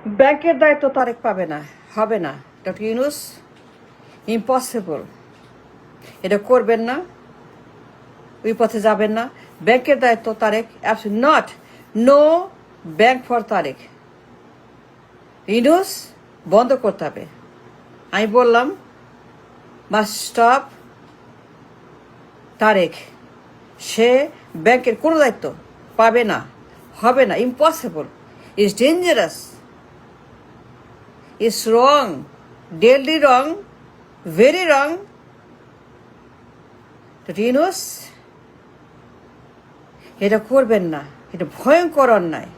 ব্যাংকের দায়িত্ব তারেক পাবে না, হবে না। ডক্টর ইউনূস, ইম্পসিবল, এটা করবেন না, ওই পথে যাবেন না। ব্যাংকের দায়িত্ব Tarek, absolutely not, no bank for Tarek. Yunus বন্ধ করতে হবে। আমি বললাম মাস্ট স্টপ তারেক। সে ব্যাংকের কোনো দায়িত্ব পাবে না, হবে না, impossible, is dangerous, is wrong, deadly wrong, very wrong. Yunus এটা করবেন না, এটা ভয়ঙ্কর অন্যায়।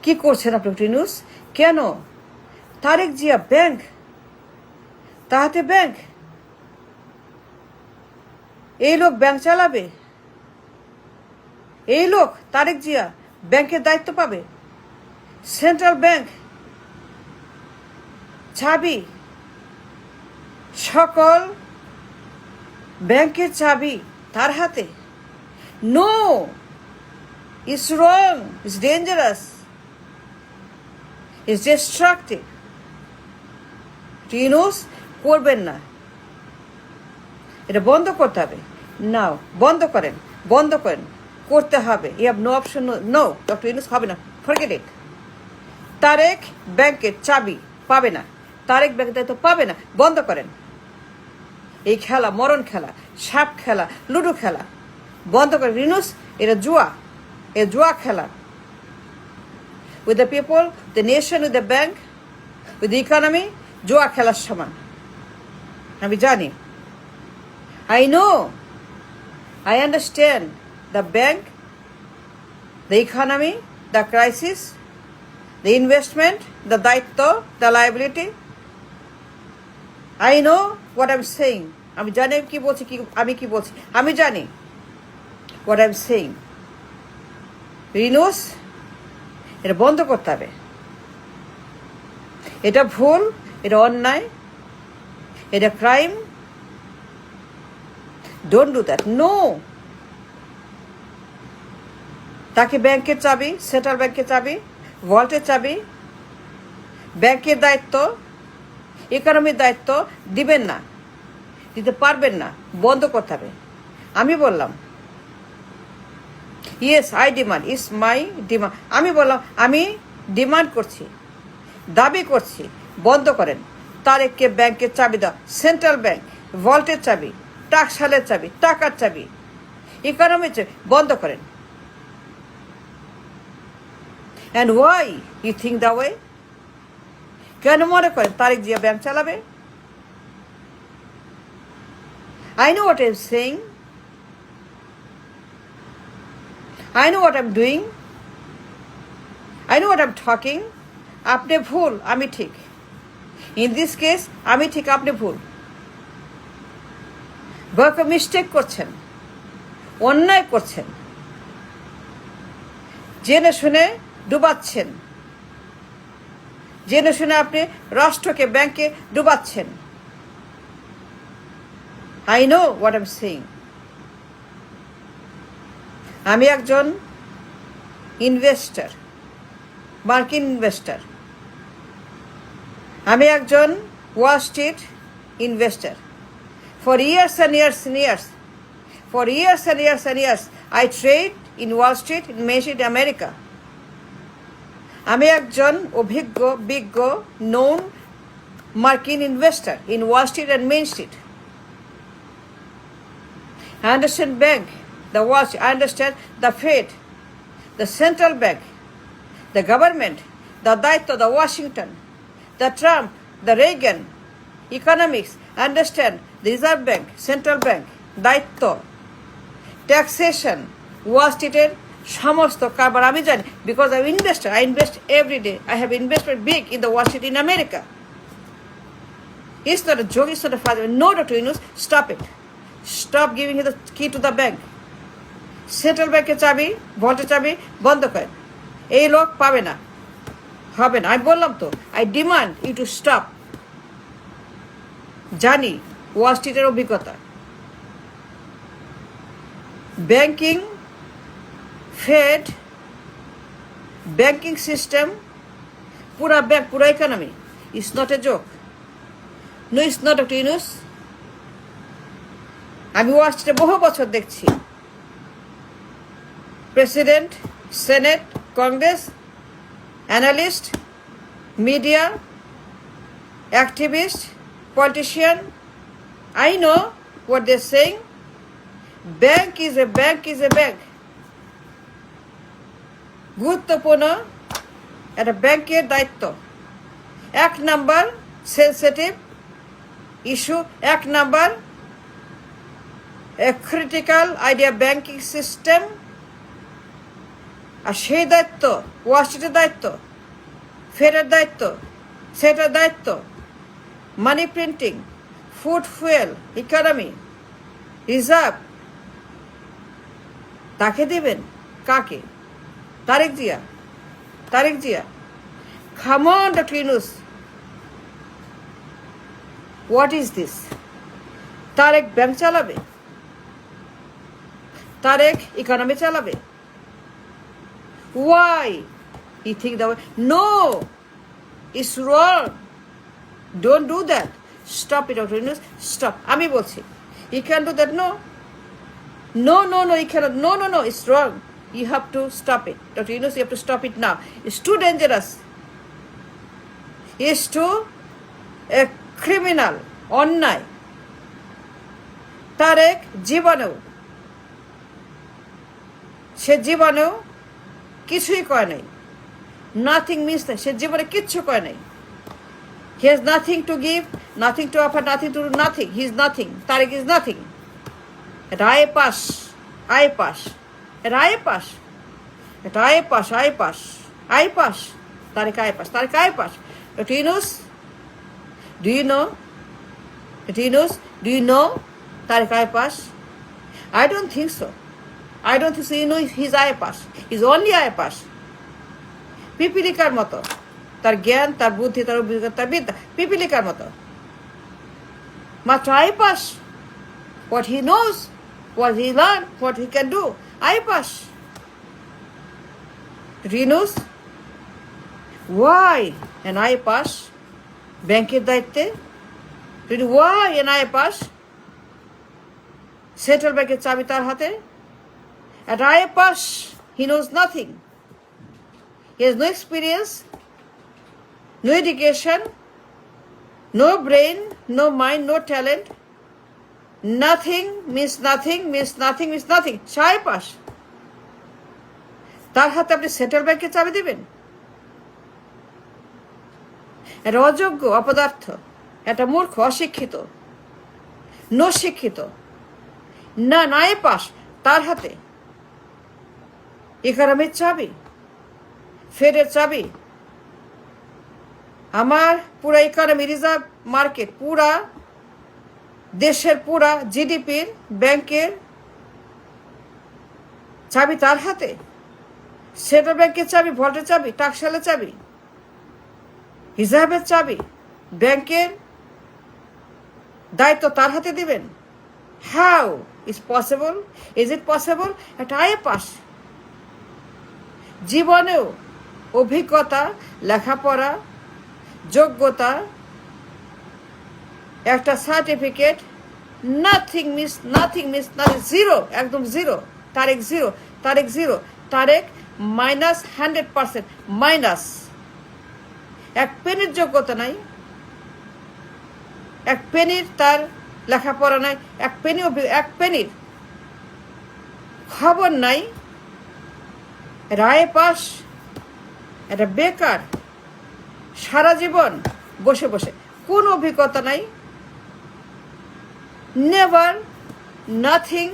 কি করছেন আপনি ইউনূস? কেন? তারেক জিয়া ব্যাংক, তাহাতে ব্যাংক, এই লোক ব্যাংক চালাবে, এই লোক তারেক জিয়া ব্যাংকের দায়িত্ব পাবে। সেন্ট্রাল ব্যাংক চাবি, সকল ব্যাংকের চাবি তার হাতে। No, it's wrong, it's dangerous, it's destructive. Yunus করবেন না, এটা বন্ধ করতে হবে। নাও বন্ধ করেন, বন্ধ করেন, করতে হবে। You have no option. No, doctor Yunus হবে না, ফরগেট ইট। তারেক ব্যাংকের চাবি পাবে না, তারেক ব্যাংকের দায়িত্ব পাবে না, বন্ধ করেন। এই খেলা, মরণ খেলা, সাপ খেলা, লুডো খেলা বন্ধ করেন ইউনূস। এটা জুয়া, এ জুয়া খেলা। With the people, the nation, with the bank, with the economy, জুয়া খেলার সমান। আমি জানি, I know, I understand the bank, the economy, the crisis, the investment, the daitto, the liability. I know what I'm saying. আমি জানি কি বলছি, আমি কি বলছি, আমি জানি what I'm saying. ইউনূস এটা বন্ধ করতে হবে। এটা ভুল, এটা অন্যায়, এটা crime. Don't do that. No. তাকে ব্যাংকের চাবি, সেন্ট্রাল ব্যাংকের চাবি, ভল্টের চাবি, ব্যাংকের দায়িত্ব, ইকোনমির দায়িত্ব দিবেন না, দিতে পারবেন না, বন্ধ করতে হবে। আমি বললাম yes, I demand, is my demand. আমি বললাম আমি ডিমান্ড করছি, দাবি করছি, বন্ধ করেন। তারেককে ব্যাংকের চাবি দাও, সেন্ট্রাল ব্যাংক, ভল্টের চাবি, টাকশালের চাবি, টাকার চাবি, ইকোনমির চাবি, বন্ধ করেন। And why you think the way? কেন মনে করেন তারেক জিয়া ব্যাংক চালাবে? I know what I am saying, I know what I am doing, I know what I am talking. আপনি ভুল, আমি ঠিক। ইন দিস কেস আমি ঠিক, আপনি ভুল। বড় মিস্টেক করছেন, অন্যায় করছেন, জেনে শুনে ডুবাচ্ছেন, জেনে শুনে আপনি রাষ্ট্রকে, ব্যাংকে ডুবাচ্ছেন। I know what I am saying. আমি একজন ইনভেস্টর, মার্কিন ইনভেস্টর। আমি একজন Wall Street investor. For years and years and years, for years and years and years, I trade in Wall Street, in Main Street, America. আমি একজন অভিজ্ঞ, বিজ্ঞ, known মার্কিন investor in Wall Street and Main Street. I understand bank, the Wall Street, I understand the Fed, the central bank, the government, the দায়িত্ব, the Washington, the Trump, the Reagan, economics, I understand the Reserve Bank, Central Bank, দায়িত্ব, taxation, ওয়াল স্ট্রিটের সমস্ত কারবার আমি জানি। Because I investor, I invest every day, I have invested big in the Wall Street in America. It's not a joke, it's not a father. No, Dr. Yunus, stop it. Stop giving him the key to the bank. Central ব্যাংকের চাবি, ভল্টের চাবি বন্ধ করেন। এই লোক পাবে না, হবে না। আমি বললাম তো, I demand you to stop. জানি ওয়াল স্ট্রিটের অভিজ্ঞতা, ব্যাংকিং, ফেড, ব্যাংকিং সিস্টেম, পুরা ব্যাংক, পুরা economy is not a joke. No, is not doctor Yunus. আমি ওয়াশিংটনে বহু বছর দেখছি president, senate, congress, analyst, media, activist, politician, I know what they're saying. Bank is a bank is a bank. গুরুত্বপূর্ণ একটা ব্যাংকের দায়িত্ব। 1 number sensitive issue, 1 number critical idea banking system. আর সেই দায়িত্ব ওয়াশিংটনের দায়িত্ব, ফেডের দায়িত্ব, সেটার দায়িত্ব। Money printing, food, fuel, economy, reserve তাকে দিবেন? কাকে? Tarique Zia. Tarique Zia, come on Dr. Yunus, what is this? Tarique bank চালাবে? তারেক ইকোনমি চালাবে? Why he think that way? No, it's wrong. Don't do that. Stop it, Dr. Yunus. Stop. আমি বলছি you can do that. No, no, no, no, you cannot. No, no, no, it's wrong. You have to stop it, Dr. Yunus. You have to stop it now. It's too dangerous. It's too a criminal, অন্যায়। তারেক জীবনেও, সে জীবনেও কিছুই করে নাই। Nothing means না, সে জীবনে কিচ্ছু করে নাই। He has nothing to give, nothing to offer, nothing to do, nothing. He is nothing. Tariq is nothing. At I pass, I pass. At I pass. At I pass, I pass. I pass. Tariq I pass. Tariq I pass. Dr. Yunus, do you know? Dr. Yunus, do you know Tariq I pass? I don't think so. I don't think so. You know he's I pass. He's only I pass. পিপিলিকার মতো তার জ্ঞান, তার বুদ্ধি, তার অভিজ্ঞতা, তার বিদ্যা পিপিলিকার মতো। মাত্র I pass. What he knows, what he learned, what he can do, I pass. Yunus, why an I pass? ব্যাংকের দায়িত্বে why an I pass? Central ব্যাংকের চাবি তার হাতে। At I pass, he knows nothing. He has no experience, no education, no brain, no mind, no talent. Nothing means nothing, means nothing, means nothing. Chai pass. তার হাতে আপনি central ব্যাংকের চাবি দিবেন? একটা অযোগ্য, অপদার্থ, একটা মূর্খ, অশিক্ষিত, নশিক্ষিত, না নাই পাস, তার হাতে ইকোনমির চাবি, ফেডের চাবি। আমার পুরা ইকোনমি, রিজার্ভ মার্কেট, পুরা দেশের পুরা জিডিপির ব্যাংকের চাবি তার হাতে। সেন্ট্রাল ব্যাংকের চাবি, ভল্টের চাবি, টাকশালের চাবি, রিজার্ভের চাবি, ব্যাংকের দায়িত্ব তার হাতে দিবেন? How is possible? Is it possible? একটা আই পাস, জীবনেও অভিজ্ঞতা, লেখাপড়া, যোগ্যতা, একটা certificate, nothing miss, nothing miss, nothing, zero, একদম zero. Tarique zero, Tarique zero, Tarique minus 100%, minus. এক পেনির যোগ্যতা নাই, এক পেনির তার লেখাপড়া নাই, এক পেনির খবর নাই। রায় পাস, এটা বেকার, সারা জীবন বসে বসে, কোনো অভিজ্ঞতা নাই। Never, nothing.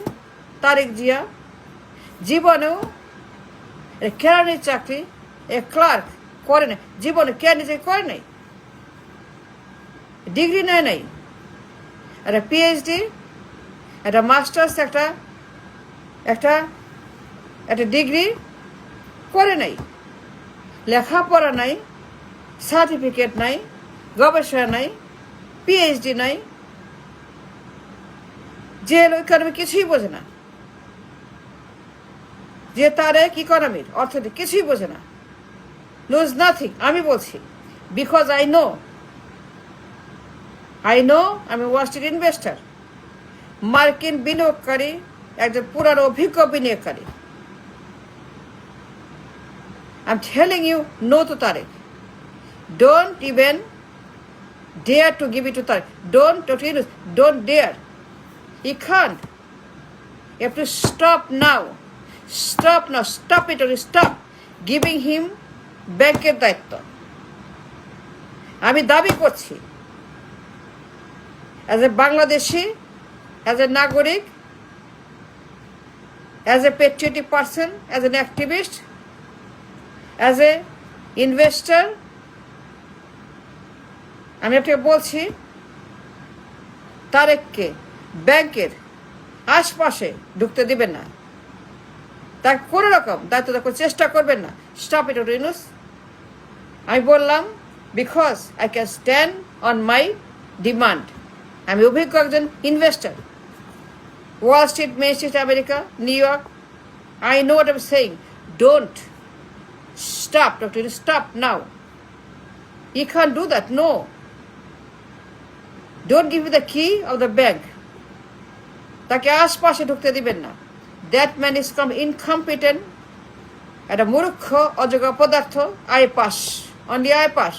তারেক জিয়া জীবনেও কেরানির চাকরি, ক্লার্ক করে নাই, জীবনে কেরানি চাকরি করে নাই, ডিগ্রি নেয় নাই। একটা পিএইচডি, একটা মাস্টার্স, একটা একটা একটা ডিগ্রি করে নাই, লেখাপড়া নাই, সার্টিফিকেট নাই, গবেষণা নাই, পিএইচডি নাই, যে ইকোনমি কিছুই বোঝে না, যে তারেক ইকোনমির অর্থনীতি কিছুই বোঝে না, লুজ নাথিং আমি বলছি বিকজ আই নো আমি ওয়াল স্ট্রিট ইনভেস্টার মার্কিন বিনিয়োগকারী একজন পুরানো অভিজ্ঞ বিনিয়োগকারী I'm telling you no to Tariq. Don't even dare to give it to Tariq. Don't dare. You can't. You have to stop now. Stop now. Stop it or stop giving him ব্যাংকের দায়িত্ব আমি দাবি করছি as a Bangladeshi, as a নাগরিক, as a patriotic person, as an activist, as a investor, আমি আপনাকে বলছি তারেককে ব্যাংকের আশপাশে ঢুকতে দিবেন না তার কোনো রকম দায়িত্ব দেওয়ার চেষ্টা করবেন না স্টপ ইট ইউনুস আমি বললাম because I can stand on my demand আমি অভিজ্ঞ একজন investor Wall Street main street America new York I know what I am saying don't stop Dr. Stop now you can't do that no don't give me the key of the bank তাকে আশপাশে ঢুকতে দিবেন না that man is incompetent একটা মূর্খ অযোগ্য পদার্থ I pass only I pass